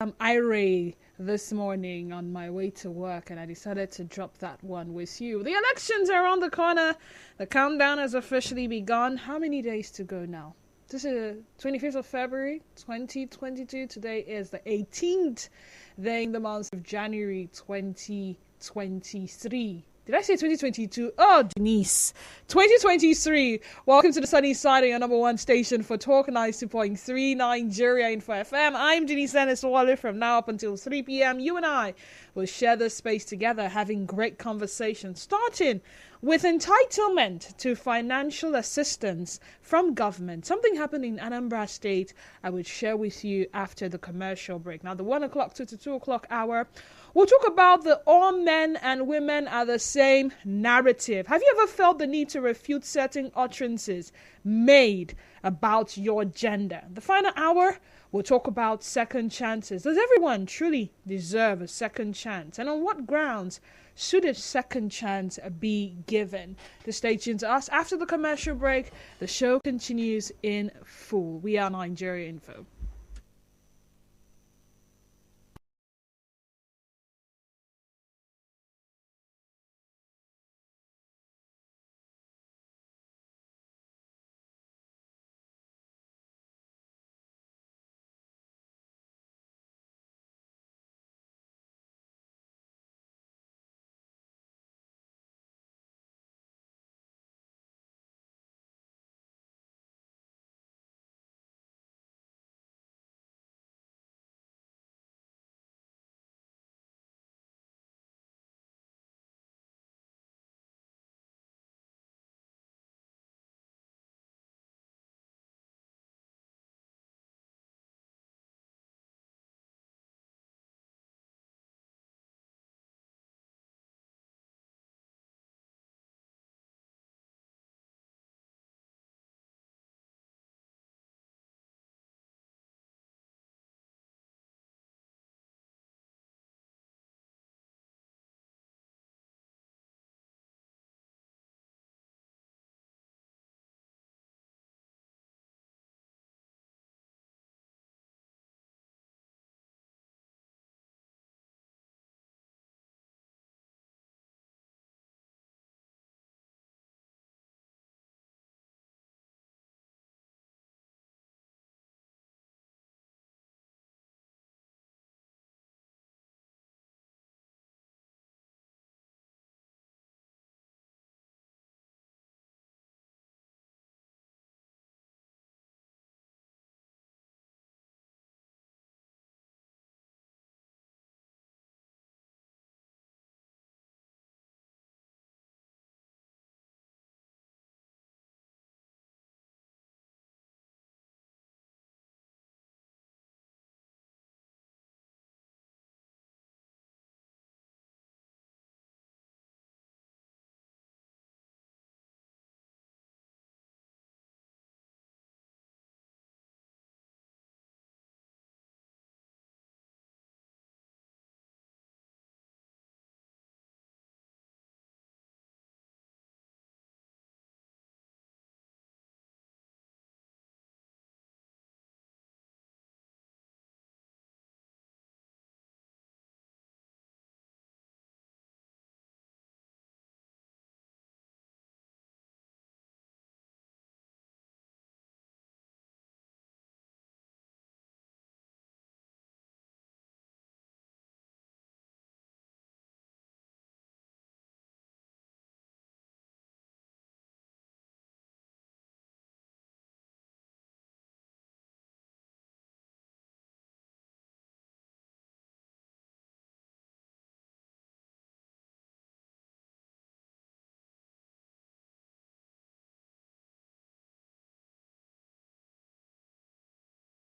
I'm irate this morning on my way to work, and I decided to drop that one with you. The elections are around the corner. The countdown has officially begun. How many days to go now? This is 25th of February, 2022. Today is the 18th day in the month of January, 2023. Did I say 2022? Oh, Denise. 2023. Welcome to the sunny side of your number one station for Talk 92.3 Nigeria Info FM. I'm Denise Ennis Wale. From now up until 3 p.m. You and I will share this space together, having great conversations, starting with entitlement to financial assistance from government. Something happened in Anambra State I will share with you after the commercial break. Now, the 1 o'clock to 2 o'clock hour, we'll talk about the all men and women are the same narrative. Have you ever felt the need to refute certain utterances made about your gender? The final hour, we'll talk about second chances. Does everyone truly deserve a second chance? And on what grounds should a second chance be given? The stay tuned to us. After the commercial break, the show continues in full. We are Nigeria Info.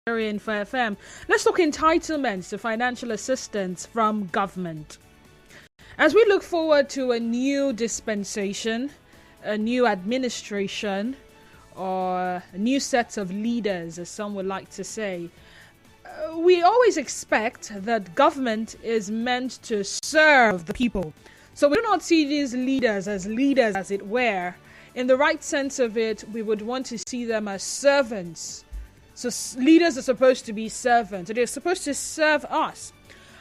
Info FM. Let's talk entitlements to financial assistance from government. As we look forward to a new dispensation, a new administration, or a new set of leaders, as some would like to say, we always expect that government is meant to serve the people. So we do not see these leaders, as it were. In the right sense of it, we would want to see them as servants So leaders are supposed to be servants. So they're supposed to serve us.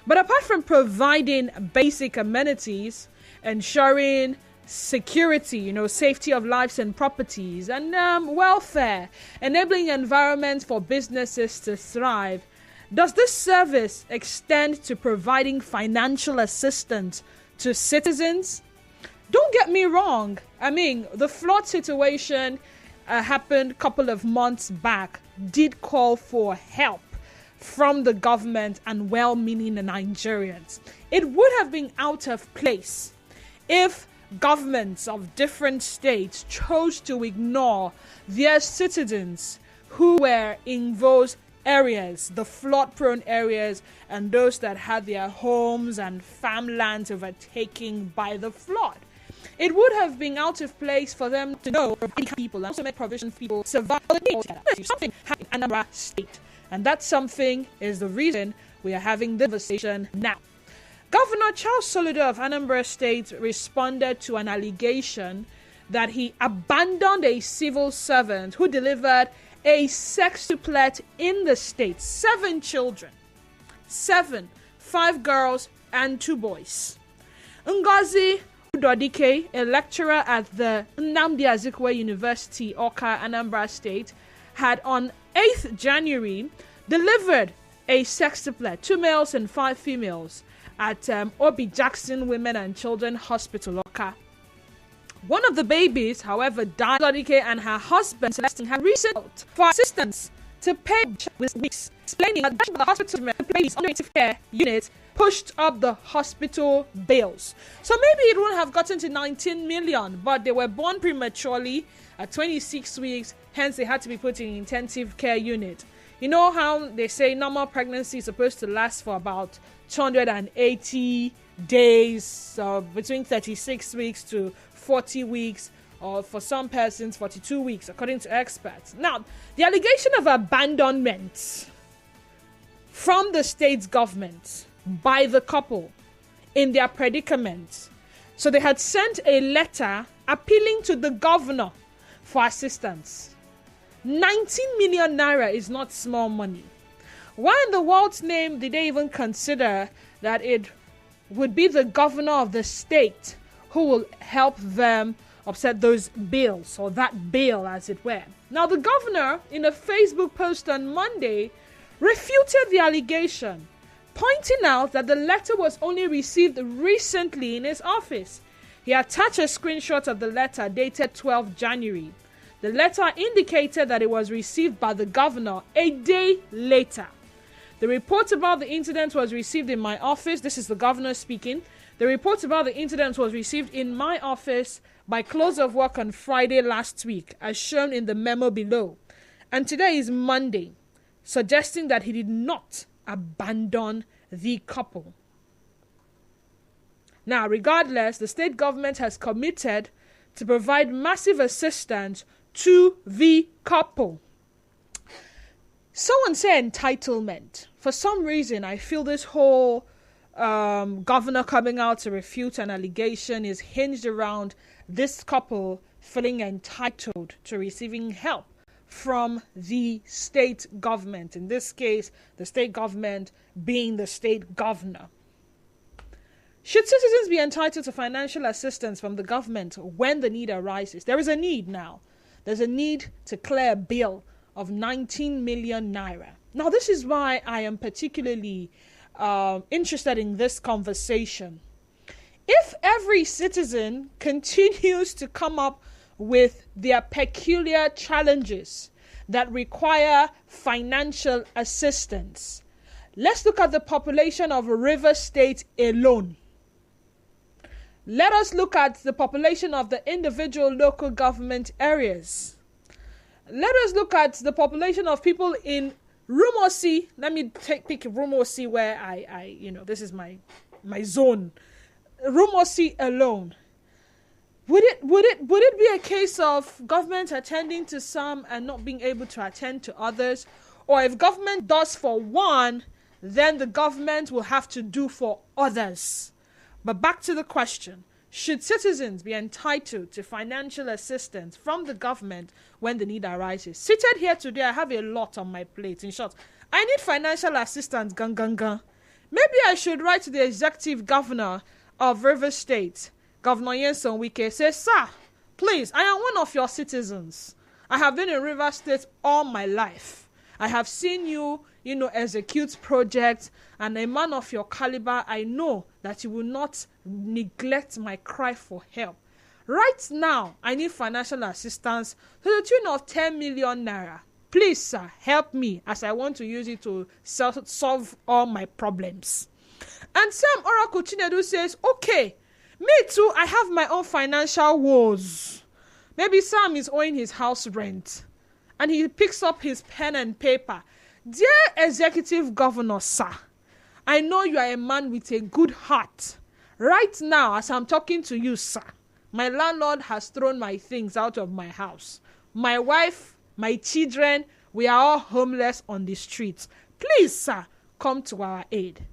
But apart from providing basic amenities, ensuring security, safety of lives and properties, and welfare, enabling environments for businesses to thrive, does this service extend to providing financial assistance to citizens? Don't get me wrong. I mean, the flood situation happened a couple of months back, did call for help from the government and well-meaning Nigerians. It would have been out of place if governments of different states chose to ignore their citizens who were in those areas, the flood-prone areas, and those that had their homes and farmlands overtaken by the flood. It would have been out of place for them to know people and also make provision for people survive something happened in Anambra State. And that something is the reason we are having this conversation now. Governor Charles Soludo of Anambra State responded to an allegation that he abandoned a civil servant who delivered a sextuplet in the state. 7 children. 7. 5 girls and 2 boys. Ngozi Udodike, a lecturer at the Nnamdi Azikiwe University, Awka, Anambra State, had on 8th January delivered a sextuplet, 2 males and 5 females, at Obi Jackson Women and Children Hospital, Awka. One of the babies, however, died. Udodike and her husband, Celestine, had reached for assistance to pay with weeks, explaining that the hospital placed on the intensive care unit pushed up the hospital bills. So maybe it wouldn't have gotten to 19 million, but they were born prematurely at 26 weeks, hence they had to be put in intensive care unit. You know how they say normal pregnancy is supposed to last for about 280 days, so between 36 weeks to 40 weeks, or for some persons 42 weeks, according to experts. Now, the allegation of abandonment from the state's government by the couple in their predicament. So they had sent a letter appealing to the governor for assistance. 19 million naira is not small money. Why in the world's name did they even consider that it would be the governor of the state who will help them offset those bills, or that bill as it were? Now, the governor, in a Facebook post on Monday, refuted the allegation, pointing out that the letter was only received recently in his office. He attached a screenshot of the letter dated 12 January. The letter indicated that it was received by the governor a day later. The report about the incident was received in my office. This is the governor speaking. The report about the incident was received in my office by close of work on Friday last week, as shown in the memo below. And today is Monday, suggesting that he did not abandon the couple. Now, regardless, the state government has committed to provide massive assistance to the couple. Someone said entitlement. For some reason, I feel this whole governor coming out to refute an allegation is hinged around this couple feeling entitled to receiving help from the state government. In this case, the state government being the state governor. Should citizens be entitled to financial assistance from the government when the need arises? There is a need now. There's a need to clear a bill of 19 million naira. Now, this is why I am particularly interested in this conversation. If every citizen continues to come up with their peculiar challenges that require financial assistance, let's look at the population of River State alone. Let us look at the population of the individual local government areas. Let us look at the population of people in Rumosi. Let me pick Rumosi where I this is my zone. Rumosi alone. Would it be a case of government attending to some and not being able to attend to others? Or if government does for one, then the government will have to do for others? But back to the question. Should citizens be entitled to financial assistance from the government when the need arises? Seated here today, I have a lot on my plate. In short, I need financial assistance, gang. Maybe I should write to the executive governor of Rivers State, Governor Yenson Wike, say, sir, please, I am one of your citizens. I have been in Rivers State all my life. I have seen you, execute projects, and a man of your caliber, I know that you will not neglect my cry for help. Right now, I need financial assistance to the tune of 10 million naira. Please, sir, help me as I want to use it to solve all my problems. And Sam Oracle Chinedu says, okay, me too, I have my own financial woes. Maybe Sam is owing his house rent. And he picks up his pen and paper. Dear Executive Governor, sir, I know you are a man with a good heart. Right now, as I'm talking to you, sir, my landlord has thrown my things out of my house. My wife, my children, we are all homeless on the streets. Please, sir, come to our aid.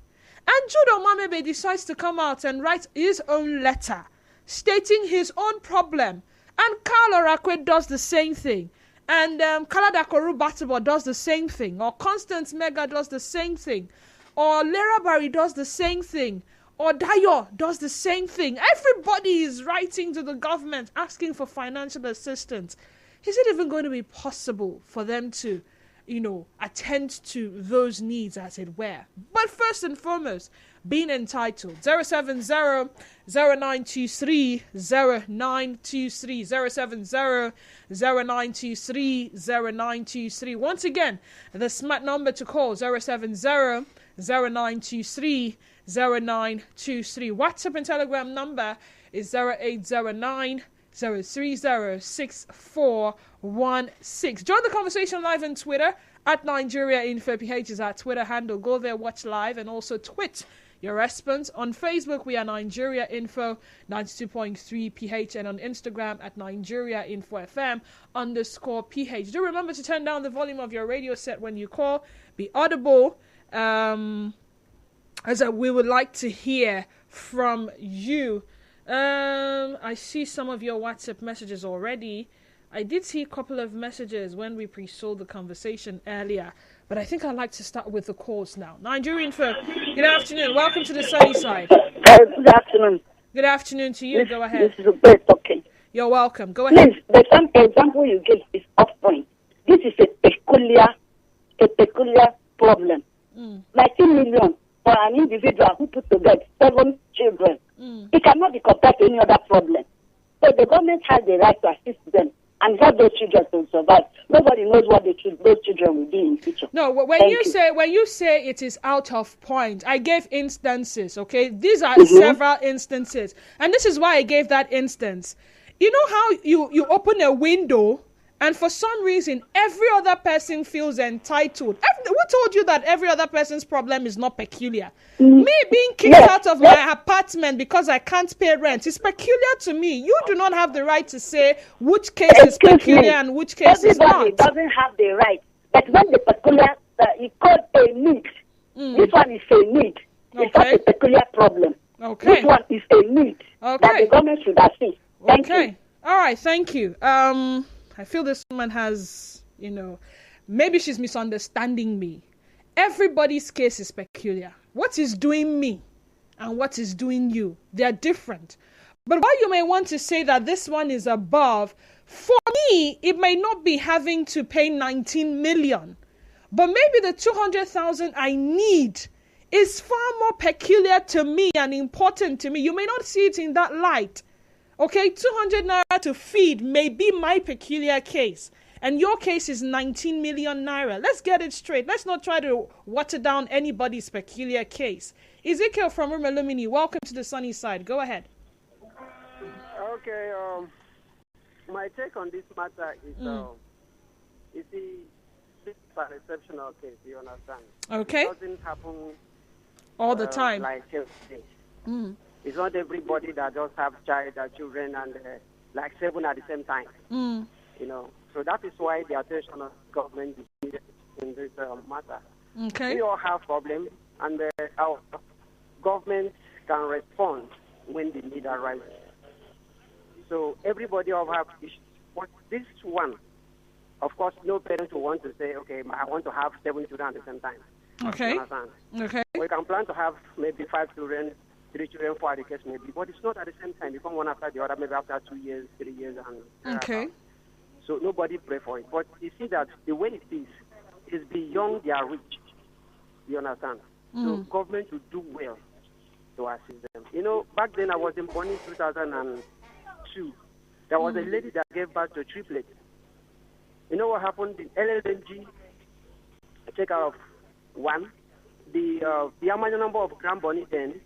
And Jude Omamebe decides to come out and write his own letter, stating his own problem. And Carl Orakwe does the same thing. And Kalada Koru Batibo does the same thing. Or Constance Mega does the same thing. Or Lera Barry does the same thing. Or Dayo does the same thing. Everybody is writing to the government asking for financial assistance. Is it even going to be possible for them to, attend to those needs, as it were? But first and foremost, being entitled. 070-0923-0923. 070-0923-0923. Once again, the smart number to call 070-0923-0923. WhatsApp and Telegram number is 0809 0306416. Join the conversation live on Twitter at Nigeria Info. PH is our Twitter handle. Go there, watch live, and also tweet your response. On Facebook, we are Nigeria Info 92.3 PH, and on Instagram at Nigeria Info FM _PH. Do remember to turn down the volume of your radio set when you call. Be audible. As we would like to hear from you. I see some of your WhatsApp messages already. I did see a couple of messages when we pre-sold the conversation earlier, but I think I'd like to start with the calls now. Nigerian Info, good afternoon. Welcome to the sunny side. Good afternoon. Good afternoon to you. Go ahead. This is great talking. You're welcome. Go ahead. Please, the example you gave is off point. This is a peculiar problem. 19 million for an individual who put to bed 7 children. It cannot be compared to any other problem. So the government has the right to assist them and help those children to survive. Nobody knows what those children will do in the future. No, when you say it is out of point, I gave instances, okay? These are several instances. And this is why I gave that instance. You know how you open a window and for some reason every other person feels entitled. Who told you that every other person's problem is not peculiar? Me being kicked out of my apartment because I can't pay rent is peculiar to me. You do not have the right to say which case is peculiar and which case is not. Everybody doesn't have the right. But when the peculiar, it's called a need. This one is a need. It's not a peculiar problem. Okay. This one is a need that the government should assist. Thank you. All right, thank you. I feel this woman has, maybe she's misunderstanding me. Everybody's case is peculiar. What is doing me and what is doing you, they are different. But while you may want to say that this one is above, for me, it may not be having to pay 19 million. But maybe the 200,000 I need is far more peculiar to me and important to me. You may not see it in that light. Okay, 200 naira to feed may be my peculiar case. And your case is 19 million naira. Let's get it straight. Let's not try to water down anybody's peculiar case. Ezekiel from Rumelumini, welcome to the sunny side. Go ahead. Okay, my take on this matter is, you see, this is an exceptional case, you understand? Okay. It doesn't happen all the time. Like every day. It's not everybody that just have children and like 7 at the same time. So that is why the attention of government is needed in this matter. Okay. We all have problems, and our government can respond when the need arises. So everybody will have issues. But this one, of course, no parent will want to say, okay, I want to have 7 children at the same time. Okay. Okay. We can plan to have maybe 5 children, 3 children, 4 the case maybe, but it's not at the same time. You come one after the other, maybe after 2 years, 3 years, and Okay. so nobody pray for it. But you see that the way it is beyond their reach. You understand? So government should do well to assist them. You know, back then I was born in 2002. There was a lady that gave birth to triplets. You know what happened? The LLNG took out of one. The amount number of Grand Bonnie then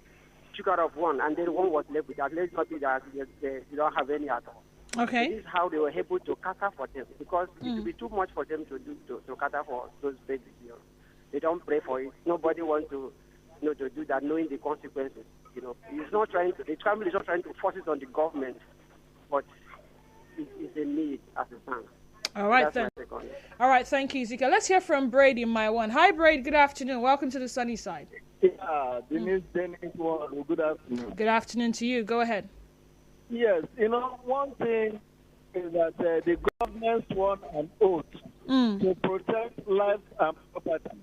took out of one, and then one was left with that. Let's not be that they don't have any at all. Okay. This is how they were able to cater for them, because it would be too much for them to do to cater for those babies. You know. They don't pray for it. Nobody wants to to do that, knowing the consequences. You know, it's not trying to. The family is not trying to force it on the government, but it's a need as a stands. All right, then. All right, thank you, Zika. Let's hear from Brady in my one. Hi, Brady. Good afternoon. Welcome to the sunny side. Yeah, Dennis, good afternoon. Good afternoon to you. Go ahead. Yes, one thing is that the government sworn an oath to protect life and property.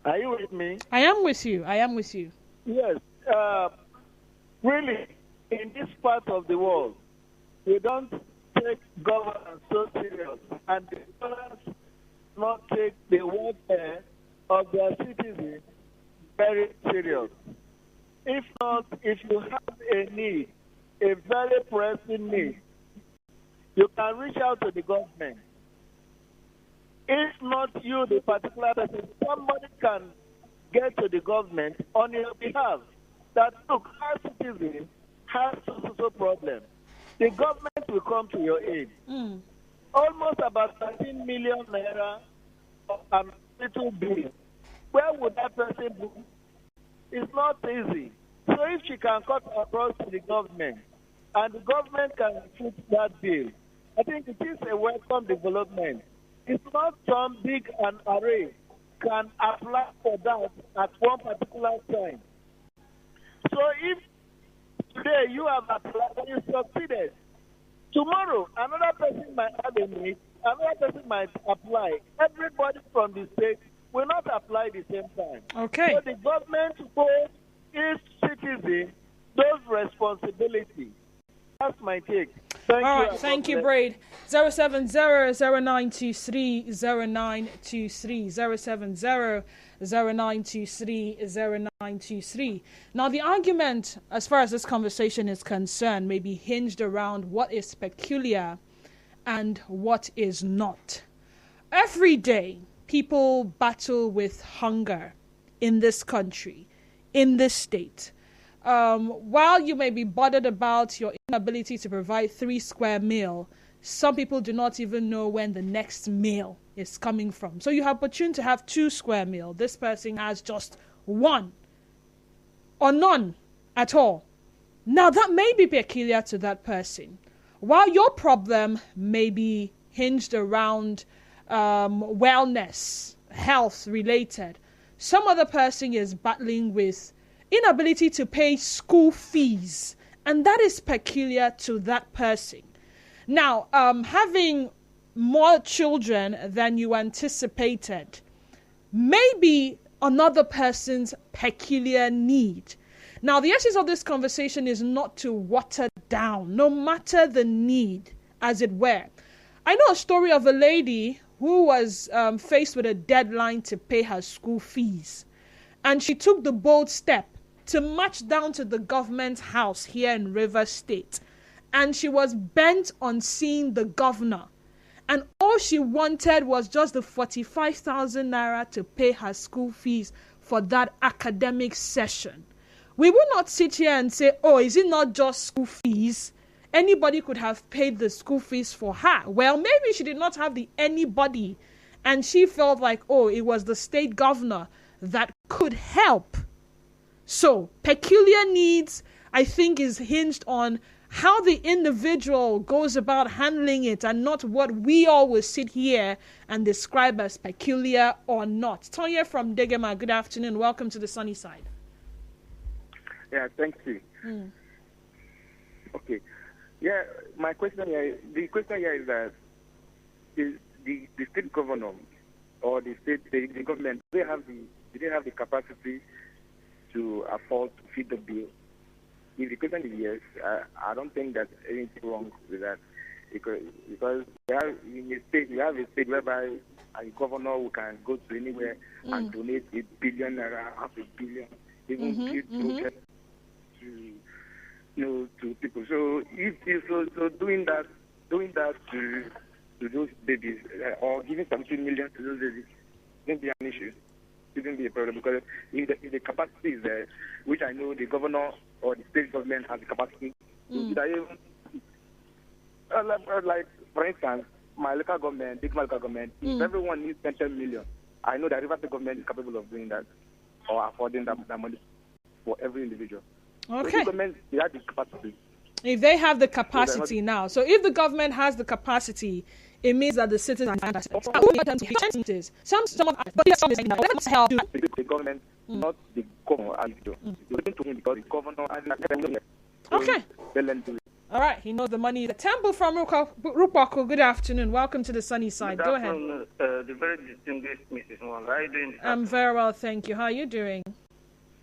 Are you with me? I am with you. I am with you. Yes. Really, in this part of the world, we don't take governance so serious, and the governments not take the welfare of their citizens very serious. If not, if you have a need, a very pressing need, you can reach out to the government. If not you, the particular person, somebody can get to the government on your behalf that, look, our citizen has so problem. The government will come to your aid. Almost about 13 million naira of little bill. Where would that person go? It's not easy. So if she can cut across to the government, and the government can fix that bill, I think it is a welcome development. It's not some big an array can apply for that at one particular time. So if today you have applied and you succeeded, tomorrow another person might have a need, another person might apply. Everybody from the state will not apply the same time. Okay. So the government owes each citizen those responsibilities. That's my take. Thank All you. right, thank you, Braid. 070-0923-0923, 070-0923-0923. Now, the argument, as far as this conversation is concerned, may be hinged around what is peculiar and what is not. Every day, people battle with hunger in this country, in this state. While you may be bothered about your inability to provide 3 square meal, some people do not even know when the next meal is coming from. So you have opportunity to have 2 square meal. This person has just 1 or none at all. Now that may be peculiar to that person. While your problem may be hinged around wellness, health related, some other person is battling with inability to pay school fees, and that is peculiar to that person. Now, having more children than you anticipated may be another person's peculiar need. Now, the essence of this conversation is not to water down, no matter the need, as it were. I know a story of a lady who was faced with a deadline to pay her school fees, and she took the bold step to march down to the government house here in Rivers State. And she was bent on seeing the governor. And all she wanted was just the 45,000 naira to pay her school fees for that academic session. We will not sit here and say, oh, is it not just school fees? Anybody could have paid the school fees for her. Well, maybe she did not have the anybody. And she felt like, oh, it was the state governor that could help. So, peculiar needs, I think, is hinged on how the individual goes about handling it and not what we all will sit here and describe as peculiar or not. Tonya from Degema, good afternoon. Welcome to the sunny side. Yeah, thank you. Okay. Yeah, my question here, the question here is that is the state governor or the government, do they have the capacity to afford to feed the bill? If the question is yes, I don't think there's anything wrong with that, because we have a state whereby a governor who can go to anywhere and donate $1 billion, half a billion, even give projects to people. So doing that to those babies, or giving $17 million to those babies, won't be an issue. It won't be a problem, because if the capacity is there, which I know the governor or the state government has the capacity to do that. Even like for instance, my local government, if everyone needs 10 million, I know that River State government is capable of doing that or affording that money for every individual. Okay. The government, they have the capacity. If they have the capacity now, so if the government has the capacity, it means that the citizens some of but help the government, not the governor. Listen to him, because the governor has okay. All right, he knows the money. The Temple from Rupako, good afternoon. Welcome to the sunny side. Go ahead. The very distinguished Mrs. Wong. How are you doing? I'm very well, thank you. How are you doing?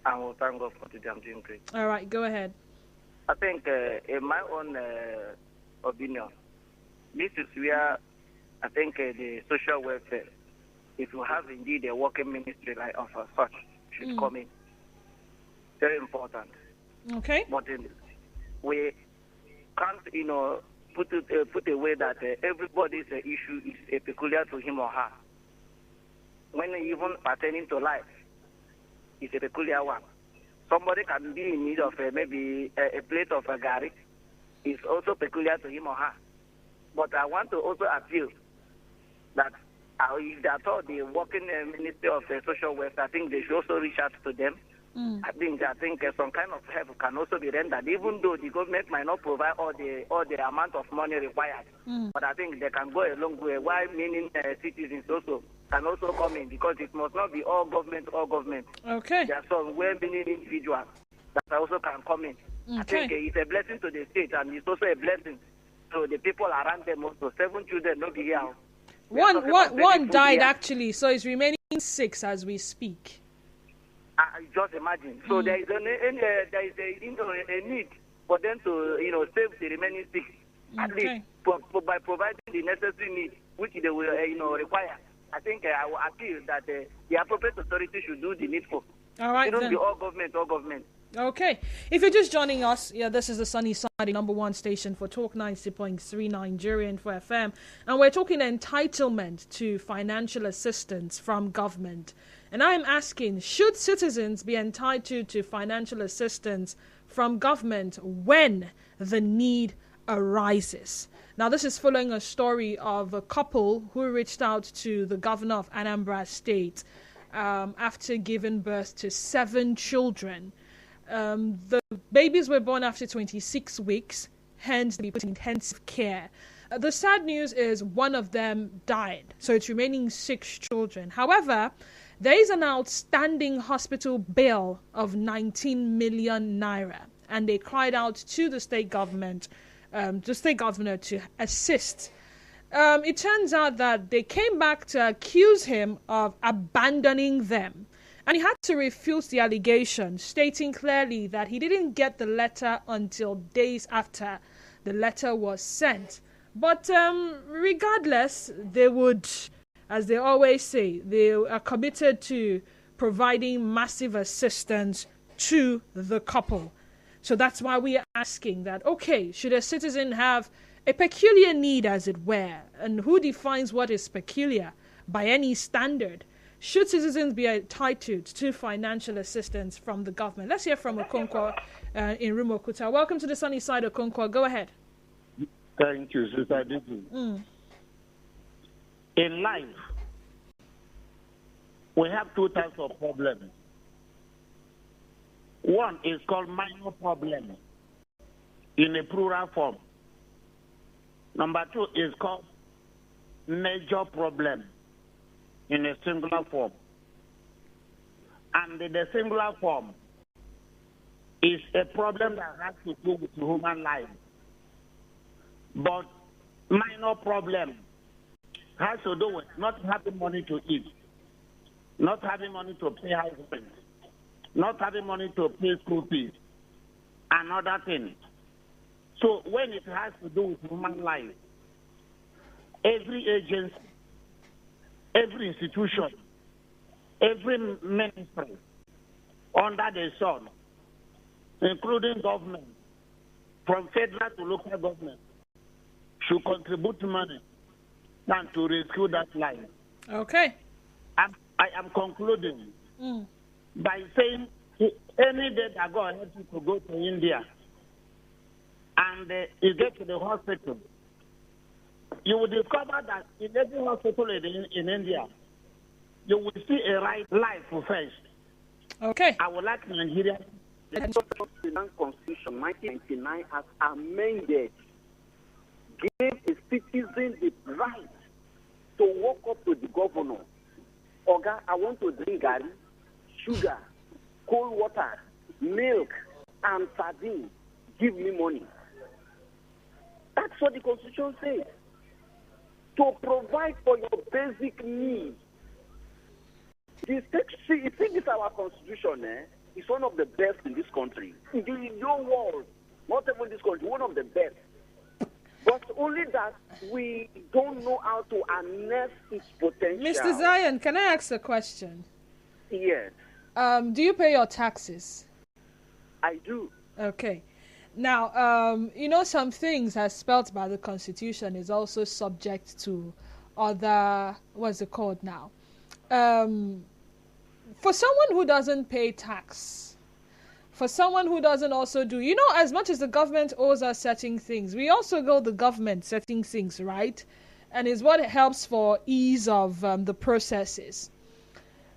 I will thank God for today. I'm doing great. All right, go ahead. I think, in my own opinion, this is where I think the social welfare, if you have indeed a working ministry like of such, should come in. Very important. Okay. But we can't, put away that everybody's issue is peculiar to him or her. When even pertaining to life, it's a peculiar one. Somebody can be in need of maybe a plate of a gari. It's also peculiar to him or her. But I want to also appeal that if they thought the working Ministry of Social Welfare, I think they should also reach out to them. I think some kind of help can also be rendered, even though the government might not provide all the amount of money required. But I think they can go a long way. Why meaning citizens also can also come in, because it must not be all government. Okay. There are some well-meaning individuals that also can come in. Okay. I think it's a blessing to the state, and it's also a blessing to the people around them also. 7 children not be here. One died actually, so it's remaining 6 as we speak. Just imagine. So there is a need for them to save the remaining 6, at least by providing the necessary need which they will require. I think I will appeal that the appropriate authority should do the needful. All right, it don't then. be all government. Okay. If you're just joining us, this is the Sunny Side, number 1 station for Talk 90.3 Nigerian for FM. And we're talking entitlement to financial assistance from government. And I'm asking, should citizens be entitled to financial assistance from government when the need arises? Now, this is following a story of a couple who reached out to the governor of Anambra State after giving birth to 7 children. The babies were born after 26 weeks, hence they put in intensive care. The sad news is one of them died, so it's remaining 6 children. However, there is an outstanding hospital bill of 19 million naira, and they cried out to the state government, the state governor, to assist. It turns out that they came back to accuse him of abandoning them. And he had to refute the allegation, stating clearly that he didn't get the letter until days after the letter was sent. But regardless, they would, as they always say, they are committed to providing massive assistance to the couple. So that's why we are asking that, okay, should a citizen have a peculiar need, as it were? And who defines what is peculiar by any standard? Should citizens be entitled to financial assistance from the government? Let's hear from Okonkwo in Rumokuta. Welcome to the sunny side, Okonkwo. Go ahead. Thank you, Sister Didi. In life, we have 2 types of problems. One is called minor problem in a plural form. Number 2 is called major problem in a singular form. And the singular form is a problem that has to do with human life. But minor problem has to do with not having money to eat, not having money to pay house rent, not having money to pay school fees, and other things. So when it has to do with human life, every agency, every institution, every ministry under the sun, including government, from federal to local government, should contribute money and to rescue that life. Okay. I am concluding by saying any day that God helps you to go to India and you get to the hospital, you will discover that in every hospital in India, you will see a right life first. Okay. I would like Nigeria. The Constitution 1999 has amended, gave a citizen the right to walk up to the governor. Oga, I want to drink gari, sugar, cold water, milk, and sardine. Give me money. That's what the Constitution says. To provide for your basic needs. You think this our Constitution, is one of the best in this country. In the whole world, not even this country, one of the best. But only that we don't know how to harness its potential. Mr. Zion, can I ask a question? Yes. Do you pay your taxes? I do. Okay. Now, some things as spelled by the Constitution is also subject to other, what's it called now? For someone who doesn't pay tax, for someone who doesn't also do, as much as the government owes us certain things, we also owe the government certain things, right? And is what helps for ease of the processes.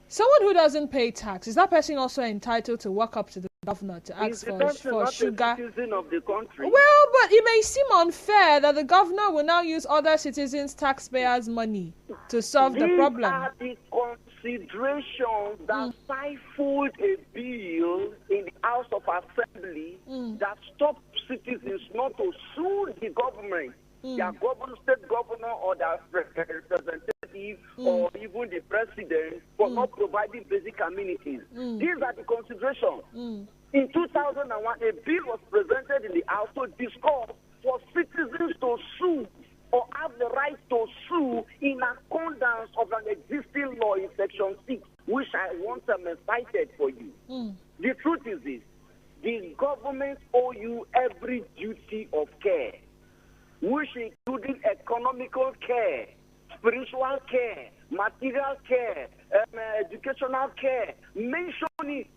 Someone who doesn't pay tax, is that person also entitled to walk up to the governor to ask for sugar? Citizen of the country. Well, but it may seem unfair that the governor will now use other citizens' taxpayers' money to solve the problem. These are the considerations that stifled a bill in the House of Assembly that stopped citizens not to sue the government, their state governor or their representative or even the president for not providing basic amenities. These are the considerations. In 2001, a bill was presented in the House to discuss for citizens to sue or have the right to sue in accordance of an existing law in Section 6, which I once cited for you. The truth is this: the government owe you every duty of care, which including economical care, spiritual care, material care, educational care. Mention it.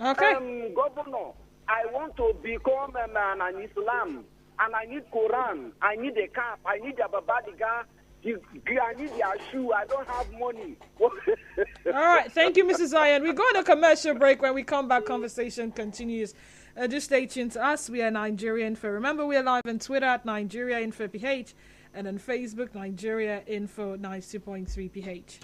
Okay. Governor, I want to become an Islam, and I need Quran, I need a cap, I need a babadiga, I need a shoe, I don't have money. All right, thank you, Mrs. Zion. We're going to a commercial break. When we come back, conversation continues. Just stay tuned to us. We are Nigeria Info. Remember, we are live on Twitter at Nigeria Info PH and on Facebook, Nigeria Info 92.3 PH.